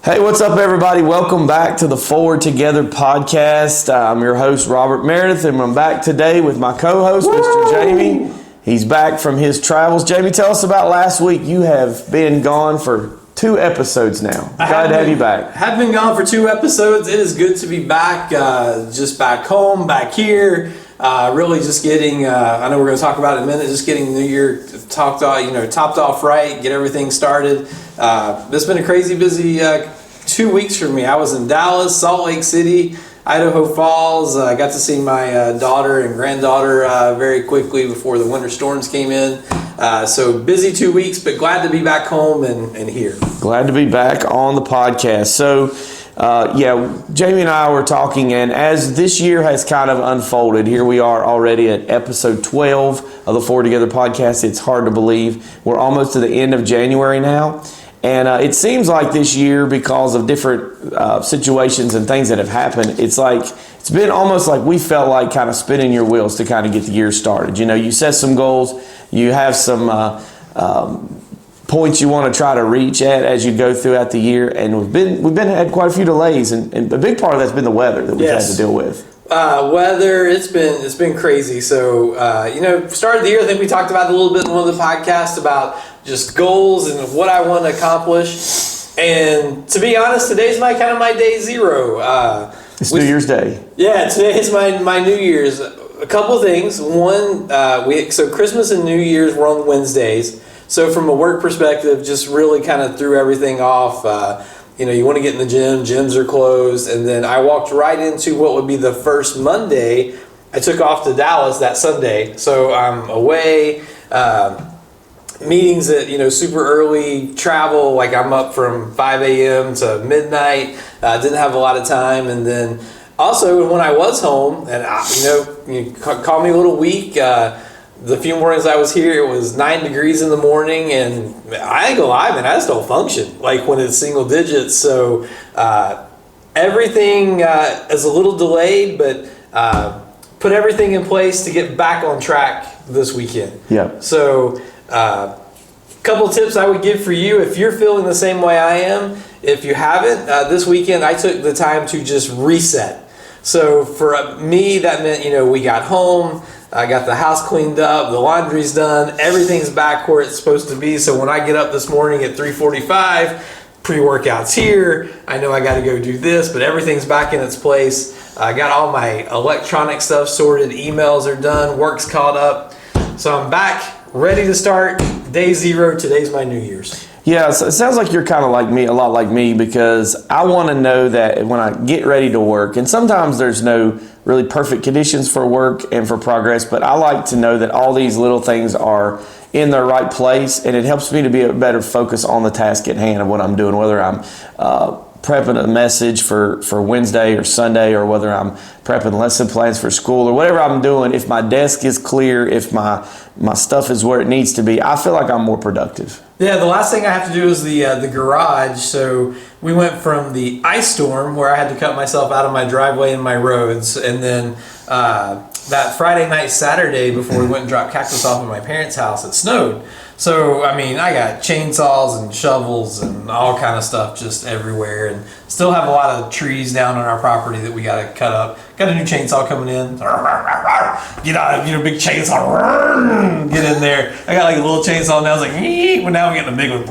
Hey, what's up, everybody? Welcome back to the Forward Together podcast. I'm your host, Robert Meredith, and I'm back today with my co-host, Mr. Jamie. He's back from his travels. Jamie, tell us about last week. You have been gone for 2 episodes now. Glad to have you back. Have been gone for 2 episodes. It is good to be back, just back home, back here. Really just getting, I know we're going to talk about it in a minute, just getting the new year topped off right, get everything started. It's been a crazy busy 2 weeks for me. I was in Dallas, Salt Lake City, Idaho Falls. I got to see my daughter and granddaughter very quickly before the winter storms came in. So busy 2 weeks, but glad to be back home and here. Glad to be back on the podcast. So, Jamie and I were talking, and as this year has kind of unfolded, here we are already at episode 12 of the Forward Together podcast. It's hard to believe. We're almost to the end of January now. And it seems like this year, because of different situations and things that have happened, it's been almost like we felt like kind of spinning your wheels to kind of get the year started. You know, you set some goals, you have some points you want to try to reach at as you go throughout the year, and we've had quite a few delays, and a big part of that's been the weather that we've had to deal with. Weather, it's been crazy. So started the year, I think we talked about it a little bit in one of the podcasts about just goals and what I want to accomplish. And to be honest, today's my day zero. It's New Year's Day. Yeah, today is my New Year's. A couple things. One, so Christmas and New Year's were on Wednesdays. So from a work perspective, just really kind of threw everything off. You want to get in the gym, gyms are closed, and then I walked right into what would be the first Monday. I took off to Dallas that Sunday, so I'm away, meetings at, super early, travel, like I'm up from 5 a.m. to midnight, didn't have a lot of time, and then also when I was home, and you call me a little weak, the few mornings I was here, it was 9 degrees in the morning, and I ain't gonna lie, man, I just don't function like when it's single digits. So everything is a little delayed, but put everything in place to get back on track this weekend. Yeah. So couple tips I would give for you if you're feeling the same way I am. If you haven't, this weekend I took the time to just reset. So for me, that meant, we got home, I got the house cleaned up, the laundry's done, everything's back where it's supposed to be. So when I get up this morning at 3:45, pre-workout's here, I know I got to go do this, but everything's back in its place. I got all my electronic stuff sorted, emails are done, work's caught up. So I'm back, ready to start. Day zero, today's my New Year's. Yeah, so it sounds like you're kind of like me, a lot like me, because I want to know that when I get ready to work, and sometimes there's no really perfect conditions for work and for progress, but I like to know that all these little things are in their right place, and it helps me to be a better focus on the task at hand of what I'm doing, whether I'm prepping a message for Wednesday or Sunday, or whether I'm prepping lesson plans for school, or whatever I'm doing. If my desk is clear, if my stuff is where it needs to be, I feel like I'm more productive. Yeah, the last thing I have to do is the garage. So we went from the ice storm where I had to cut myself out of my driveway and my roads, and then that Friday night, Saturday, before we went and dropped cactus off at my parents' house, it snowed. So, I got chainsaws and shovels and all kind of stuff just everywhere, and still have a lot of trees down on our property that we got to cut up. Got a new chainsaw coming in. Get out, big chainsaw. Get in there. I got like a little chainsaw now. I was like, but now I'm getting a big one.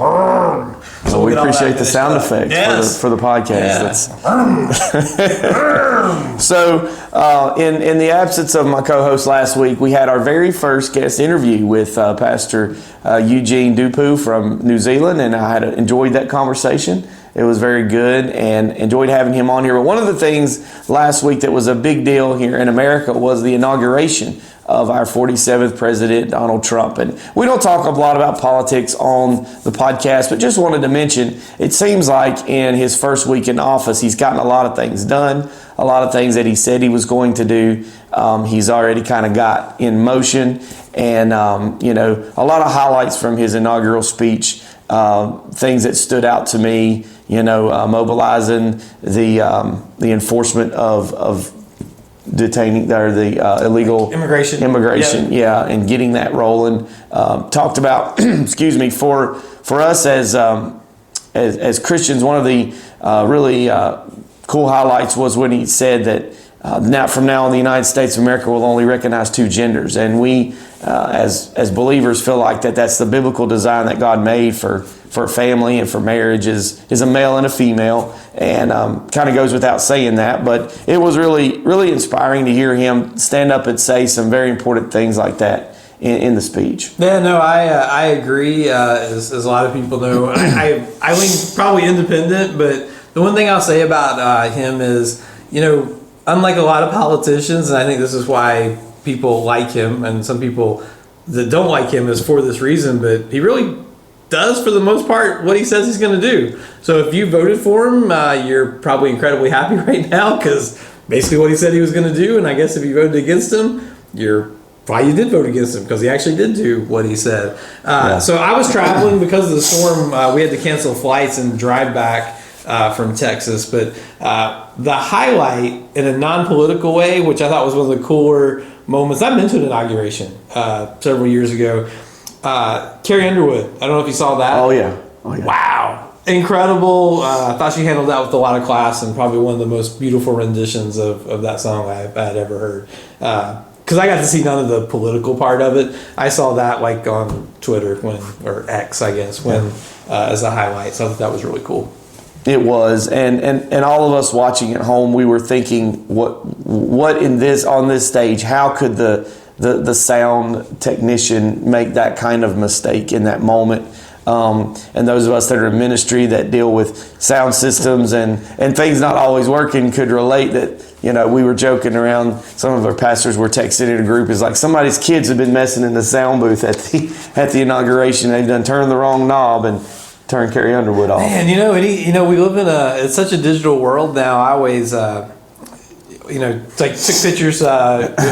So we appreciate the sound effect for the podcast. Yeah. So in the absence of my co-host last week, we had our very first guest interview with Pastor Eugene Dupu from New Zealand, and I had enjoyed that conversation. It was very good and enjoyed having him on here. But one of the things last week that was a big deal here in America was the inauguration of our 47th President, Donald Trump. And we don't talk a lot about politics on the podcast, but just wanted to mention, it seems like in his first week in office, he's gotten a lot of things done, a lot of things that he said he was going to do. He's already kind of got in motion, and, a lot of highlights from his inaugural speech, things that stood out to me, mobilizing the enforcement of detaining or the illegal immigration, and getting that rolling. Talked about, for us as as Christians, one of the really cool highlights was when he said that now from now on, the United States of America will only recognize two genders, and we as believers feel like that's the biblical design that God made for family and for marriage is a male and a female, and kind of goes without saying that, but it was really inspiring to hear him stand up and say some very important things like that in the speech. Yeah, no, I agree. As a lot of people know, I lean probably independent, but the one thing I'll say about him is, unlike a lot of politicians, and I think this is why people like him, and some people that don't like him is for this reason, but he really does, for the most part, what he says he's going to do. So if you voted for him, you're probably incredibly happy right now, because basically what he said he was going to do, and I guess if you voted against him, you did vote against him, because he actually did do what he said. So I was traveling because of the storm. We had to cancel flights and drive back from Texas, but the highlight in a non-political way, which I thought was one of the cooler moments, I've been to an inauguration several years ago. Carrie Underwood, I don't know if you saw that. Oh yeah. Wow, incredible. I thought she handled that with a lot of class, and probably one of the most beautiful renditions of that song I'd ever heard. Because I got to see none of the political part of it. I saw that like on Twitter or X, I guess, as a highlight. So I thought that was really cool. It was, and all of us watching at home, we were thinking, what on this stage, how could the sound technician make that kind of mistake in that moment? And those of us that are in ministry that deal with sound systems and things not always working could relate that, we were joking around. Some of our pastors were texting in a group. It's like somebody's kids have been messing in the sound booth at the inauguration. They've done turned the wrong knob and turned Carrie Underwood off. Man, we live in it's such a digital world now. I always, took pictures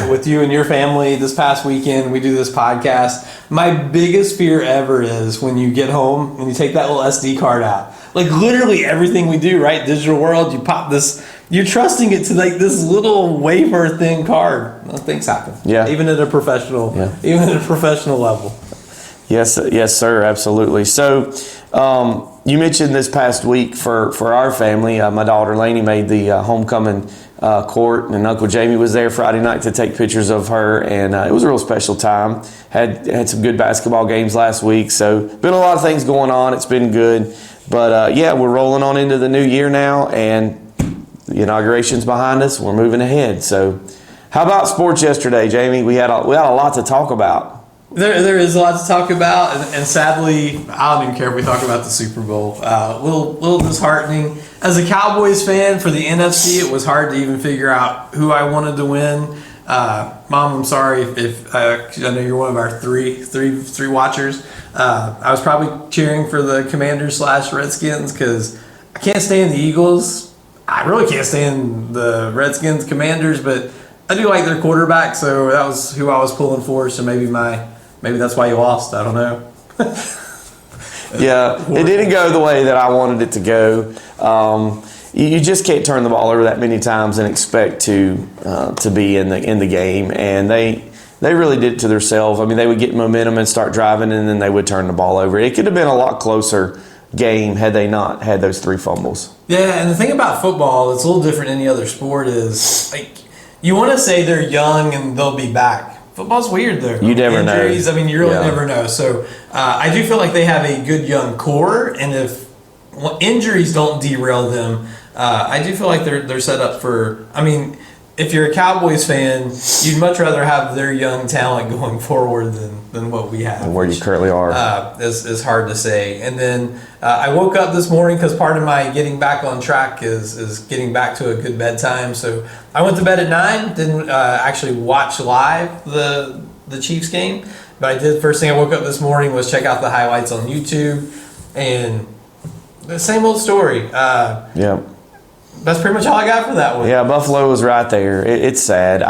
with you and your family this past weekend. We do this podcast. My biggest fear ever is when you get home and you take that little SD card out. Like literally everything we do, right? Digital world, you pop this, you're trusting it to like this little wafer thin card. Well, things happen. Yeah. Even at a professional level. Yes, sir, absolutely. So, you mentioned this past week for our family, my daughter Lainey made the homecoming court, and Uncle Jamie was there Friday night to take pictures of her, and it was a real special time. Had some good basketball games last week, so been a lot of things going on. It's been good, but we're rolling on into the new year now, and the inauguration's behind us. We're moving ahead. So, how about sports yesterday, Jamie? We had a lot to talk about. There is a lot to talk about, and sadly, I don't even care if we talk about the Super Bowl. Little disheartening. As a Cowboys fan, for the NFC, it was hard to even figure out who I wanted to win. Mom, I'm sorry if I know you're one of our three watchers. I was probably cheering for the Commanders/Redskins because I can't stand the Eagles. I really can't stand the Redskins, Commanders, but I do like their quarterback, so that was who I was pulling for. So maybe that's why you lost. I don't know. Yeah, it didn't go the way that I wanted it to go. You just can't turn the ball over that many times and expect to be in the game. And they really did it to themselves. I mean, they would get momentum and start driving, and then they would turn the ball over. It could have been a lot closer game had they not had those 3 fumbles. Yeah, and the thing about football, it's a little different than any other sport, is like you want to say they're young and they'll be back. Football's weird though. You never know. Injuries, I mean, you really never know. So I do feel like they have a good young core, and if injuries don't derail them, I do feel like they're set up for. I mean, if you're a Cowboys fan, you'd much rather have their young talent going forward than what we have. And where you currently are. Is hard to say. And then I woke up this morning because part of my getting back on track is getting back to a good bedtime. So I went to bed at 9, didn't actually watch live the Chiefs game, but I did. First thing I woke up this morning was check out the highlights on YouTube, and the same old story. Yeah. That's pretty much all I got for that one. Yeah, Buffalo was right there. It's sad.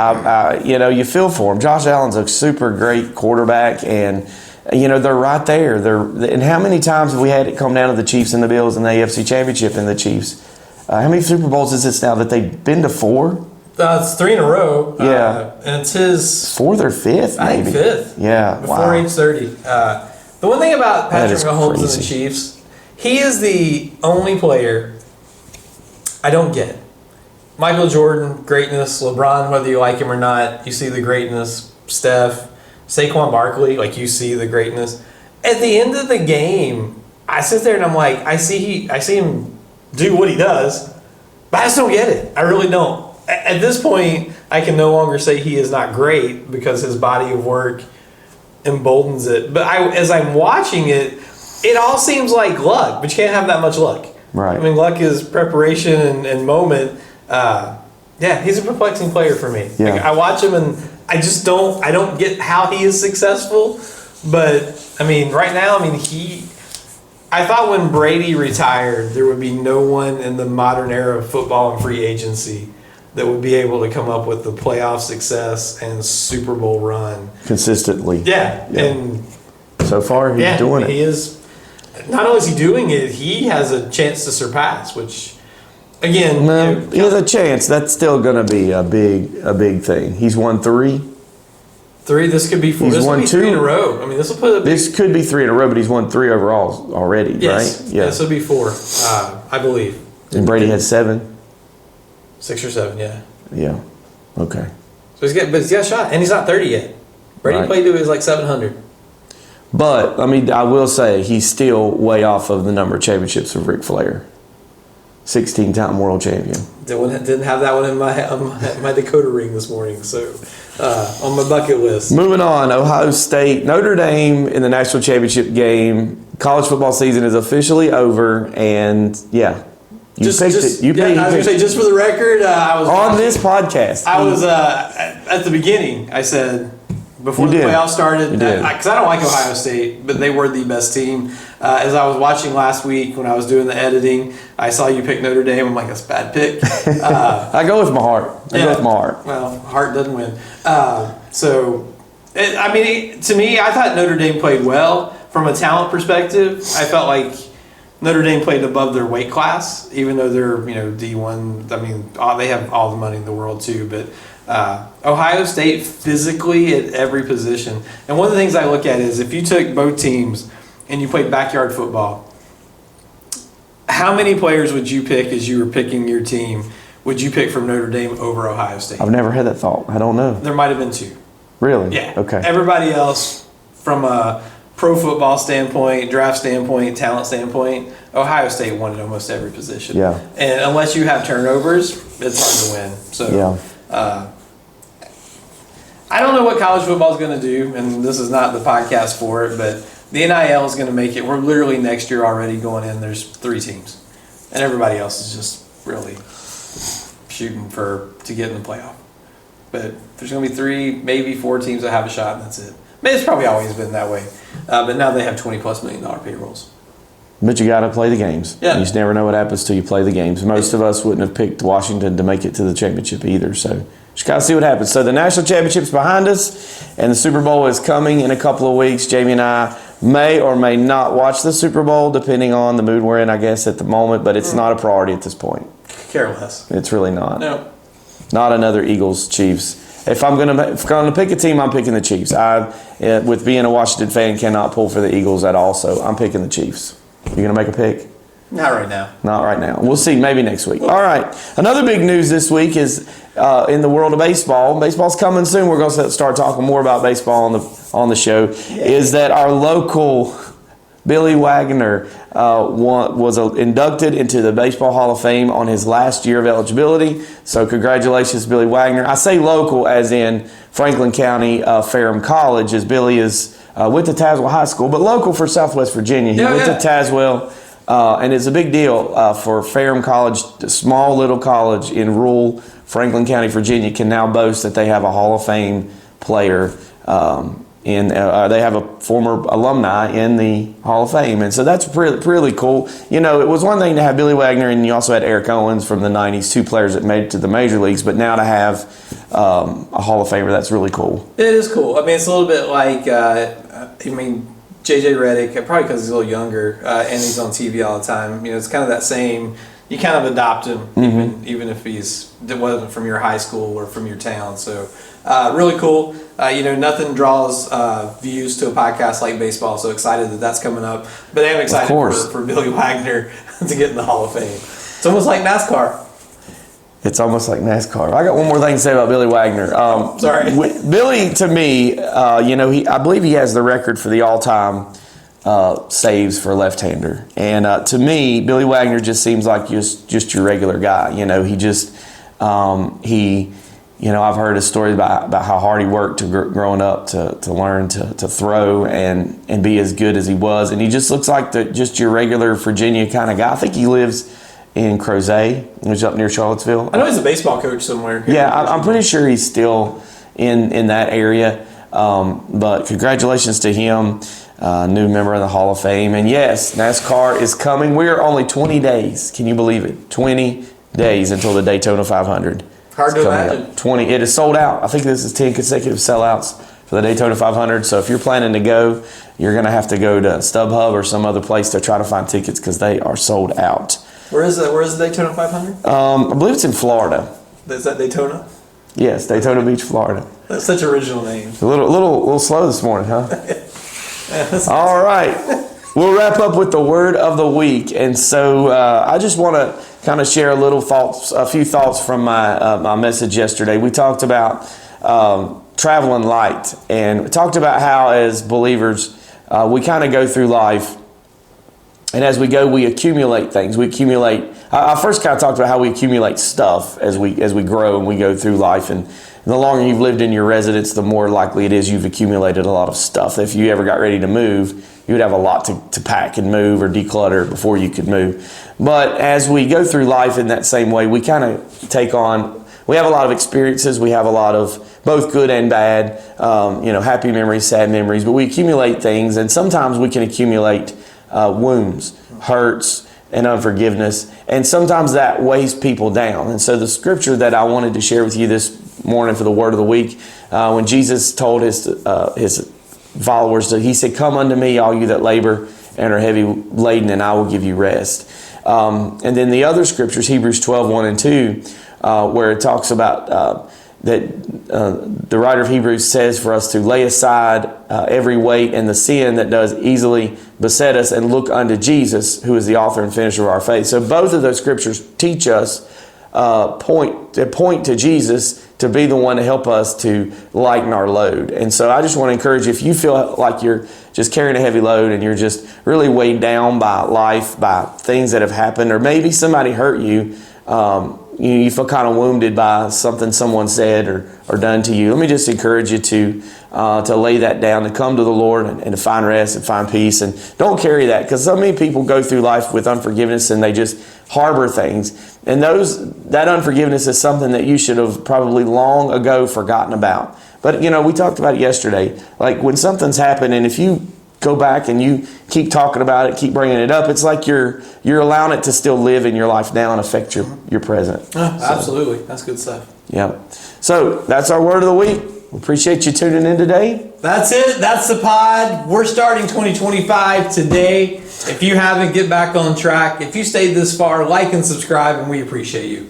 You feel for him. Josh Allen's a super great quarterback, and they're right there. And how many times have we had it come down to the Chiefs and the Bills and the AFC Championship and the Chiefs? How many Super Bowls is this now that they've been to 4? It's 3 in a row. Yeah, and it's his 4th or 5th, maybe. I think 5th. Yeah, before age 30. The one thing about Patrick Mahomes crazy. and the Chiefs, he is the only player I don't get. Michael Jordan, greatness. LeBron, whether you like him or not, you see the greatness. Steph, Saquon Barkley, like you see the greatness. At the end of the game, I sit there and I'm like, I see him do what he does, but I just don't get it. I really don't. At this point, I can no longer say he is not great because his body of work emboldens it. But as I'm watching it, it all seems like luck, but you can't have that much luck. Right. I mean, luck is preparation and moment. Yeah, he's a perplexing player for me. Yeah. Like, I watch him and I don't get how he is successful. But, I mean, right now, I thought when Brady retired, there would be no one in the modern era of football and free agency that would be able to come up with the playoff success and Super Bowl run consistently. Yeah. And so far he's doing it. He is. Not only is he doing it, he has a chance to surpass, which again, he has a chance. That's still going to be a big thing. He's won 3. 3. This could be 4. He's this won will be 2 3 in a row. I mean, this will put. This could be 3 in a row, but he's won 3 overall already, yes. right? Yeah. This will be 4, I believe. And Brady had 7. 6 or 7, yeah. Yeah. Okay. So he's got a shot, and he's not 30 yet. Brady played to his like 700. But I mean, I will say he's still way off of the number of championships of Ric Flair, 16-time world champion. Didn't have that one in my Dakota ring this morning, so on my bucket list. Moving on, Ohio State, Notre Dame in the national championship game. College football season is officially over, and yeah. You picked it. You picked I was going to say, just for the record, I was on this podcast. I was at the beginning. I said before the playoffs started, because I don't like Ohio State, but they were the best team. As I was watching last week when I was doing the editing, I saw you pick Notre Dame. I'm like, that's a bad pick. I go with my heart. I go with my heart. Well, heart doesn't win. To me, I thought Notre Dame played well from a talent perspective. I felt like Notre Dame played above their weight class, even though they're D1. I mean, they have all the money in the world too. But Ohio State physically at every position. And one of the things I look at is if you took both teams and you played backyard football, how many players would you pick as you were picking your team? Would you pick from Notre Dame over Ohio State? I've never had that thought. I don't know. There might have been 2. Really? Yeah. Okay. Everybody else from a pro football standpoint, draft standpoint, talent standpoint, Ohio State won at almost every position. Yeah. And unless you have turnovers, it's hard to win. So I don't know what college football is going to do, and this is not the podcast for it, but the NIL is going to make it. We're literally next year already going in. There's 3 teams, and everybody else is just really shooting to get in the playoff. But there's going to be 3, maybe 4 teams that have a shot, and that's it. I mean, it's probably always been that way. But now they have $20+ million payrolls. But you got to play the games. Yeah. You just never know what happens till you play the games. Most of us wouldn't have picked Washington to make it to the championship either. So just got to see what happens. So the national championship's behind us, and the Super Bowl is coming in a couple of weeks. Jamie and I may or may not watch the Super Bowl, depending on the mood we're in, I guess, at the moment. But it's not a priority at this point. Care less. It's really not. No. Not another Eagles-Chiefs. If I'm gonna pick a team, I'm picking the Chiefs. With being a Washington fan, cannot pull for the Eagles at all. So I'm picking the Chiefs. You gonna make a pick? Not right now. Not right now. We'll see. Maybe next week. All right. Another big news this week is in the world of baseball. Baseball's coming soon. We're going to start talking more about baseball on the show. Is that our local Billy Wagner was inducted into the Baseball Hall of Fame on his last year of eligibility. So congratulations, Billy Wagner. I say local as in Franklin County, Ferrum College, as Billy is went to Tazewell High School, but local for Southwest Virginia. He went to Tazewell, and it's a big deal for Ferrum College, a small little college in rural Franklin County, Virginia, can now boast that they have a Hall of Fame player they have a former alumni in the Hall of Fame. And so that's really cool. It was one thing to have Billy Wagner, and you also had Eric Owens from the 90s, 2 players that made it to the major leagues, but now to have a Hall of Famer, that's really cool. It is cool. I mean, it's a little bit like, J.J. Redick, probably because he's a little younger, and he's on TV all the time. It's kind of that same, you kind of adopt him, even if it wasn't from your high school or from your town. So Really cool. Nothing draws views to a podcast like baseball, so excited that that's coming up. But I'm excited for Billy Wagner to get in the Hall of Fame. It's almost like NASCAR. It's almost like NASCAR. I got one more thing to say about Billy Wagner. Sorry. Billy, to me, I believe he has the record for the all-time saves for a left-hander. And to me, Billy Wagner just seems like just your regular guy. He just, I've heard a story about how hard he worked growing up to learn to throw and be as good as he was. And he just looks like just your regular Virginia kind of guy. I think he lives in Crozet, which is up near Charlottesville. I know he's a baseball coach somewhere. Yeah, I'm pretty sure he's still in that area. But congratulations to him, new member of the Hall of Fame. And yes, NASCAR is coming. We are only 20 days. Can you believe it? 20 days until the Daytona 500. Hard to imagine. 20. It is sold out. I think this is 10 consecutive sellouts for the Daytona 500. So if you're planning to go, you're going to have to go to StubHub or some other place to try to find tickets because they are sold out. Where is the Daytona 500? I believe it's in Florida. Is that Daytona? Yes, Daytona Beach, Florida. That's such original names. A little slow this morning, huh? All right. We'll wrap up with the word of the week. And so I just want to kind of share a few thoughts from my message yesterday. We talked about traveling light, and we talked about how as believers we kind of go through life. And as we go, we accumulate things. I first kind of talked about how we accumulate stuff as we grow and we go through life. And the longer you've lived in your residence, the more likely it is you've accumulated a lot of stuff. If you ever got ready to move, you would have a lot to pack and move or declutter before you could move. But as we go through life in that same way, we kind of we have a lot of experiences. We have a lot of both good and bad, happy memories, sad memories. But we accumulate things, and sometimes we can accumulate wounds, hurts, and unforgiveness. And sometimes that weighs people down. And so the scripture that I wanted to share with you this morning for the word of the week, when Jesus told his followers, he said, "Come unto me, all you that labor and are heavy laden, and I will give you rest." And then the other scriptures, Hebrews 12, 1 and 2, where it talks about that the writer of Hebrews says for us to lay aside every weight and the sin that does easily beset us and look unto Jesus, who is the author and finisher of our faith. So both of those scriptures teach us, point to Jesus to be the one to help us to lighten our load. And so I just want to encourage you, if you feel like you're just carrying a heavy load and you're just really weighed down by life, by things that have happened, or maybe somebody hurt you, you feel kind of wounded by something someone said or done to you, let me just encourage you to lay that down, to come to the Lord and to find rest and find peace. And don't carry that, because so many people go through life with unforgiveness and they just harbor things. And that unforgiveness is something that you should have probably long ago forgotten about. But, we talked about it yesterday. Like when something's happened, and if you go back and you keep talking about it, keep bringing it up, it's like you're allowing it to still live in your life now and affect your present. Absolutely. That's good stuff. Yeah. So that's our word of the week. We appreciate you tuning in today. That's it. That's the pod. We're starting 2025 today. If you haven't, get back on track. If you stayed this far, like and subscribe, and we appreciate you.